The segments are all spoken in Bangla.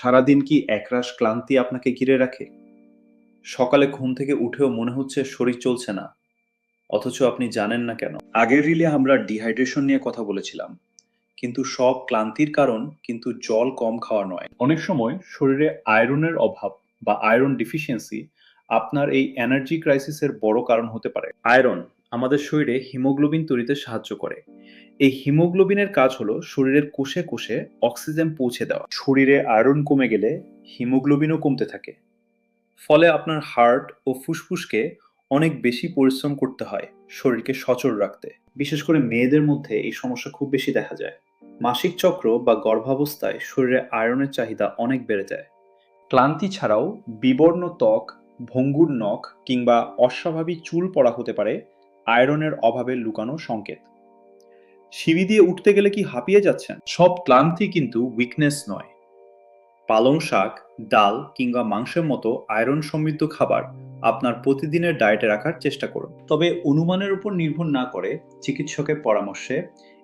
সারাদিন কি একরাশ ক্লান্তি আপনাকে ঘিরে রাখে? সকালে ঘুম থেকে উঠেও মনে হচ্ছে শরীর চলছে না, অথচ আপনি জানেন না কেন। আগের রিলে আমরা ডিহাইড্রেশন নিয়ে কথা বলেছিলাম, কিন্তু সব ক্লান্তির কারণ কিন্তু জল কম খাওয়া নয়। অনেক সময় শরীরে আয়রনের অভাব বা আয়রন ডিফিসিয়েন্সি আপনার এই এনার্জি ক্রাইসিসের বড় কারণ হতে পারে। আয়রন আমাদের শরীরে হিমোগ্লোবিন তৈরিতে সাহায্য করে। এই হিমোগ্লোবিনের কাজ হলো শরীরের কোষে কোষে অক্সিজেন পৌঁছে দেওয়া। শরীরে আয়রন কমে গেলে হিমোগ্লোবিনও কমতে থাকে। ফলে আপনার হার্ট ও ফুসফুসকে অনেক বেশি পরিশ্রম করতে হয় শরীরকে সচল রাখতে। বিশেষ করে মেয়েদের মধ্যে এই সমস্যা খুব বেশি দেখা যায়। মাসিক চক্র বা গর্ভাবস্থায় শরীরে আয়রনের চাহিদা অনেক বেড়ে যায়। ক্লান্তি ছাড়াও বিবর্ণ ত্বক, ভঙ্গুর নখ কিংবা অস্বাভাবিক চুল পড়া হতে পারে আয়রনের অভাবে লুকানো সংকেত। সিঁড়ি দিয়ে উঠতে গেলে কি হাঁপিয়ে যাচ্ছেন? সব ক্লান্তি কিন্তু উইকনেস নয়। পালং শাক, ডাল কিংবা মাংসের মতো আয়রন সমৃদ্ধ খাবার আপনার প্রতিদিনের ডায়েটে রাখার চেষ্টা করুন। তবে অনুমানের উপর নির্ভর না করে চিকিৎসকের পরামর্শে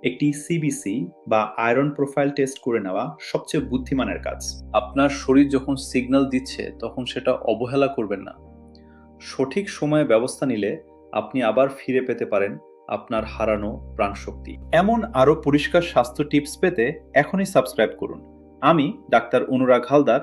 একটি সিবিসি বা আয়রন প্রোফাইল টেস্ট করে নেওয়া সবচেয়ে বুদ্ধিমানের কাজ। আপনার শরীর যখন সিগন্যাল দিচ্ছে তখন সেটা অবহেলা করবেন না। সঠিক সময়ে ব্যবস্থা নিলে আপনি আবার ফিরে পেতে পারেন আপনার হারানো প্রাণশক্তি। এমন আরও পরিষ্কার স্বাস্থ্য টিপস পেতে এখনই সাবস্ক্রাইব করুন। আমি ডাক্তার অনুরাগ হালদার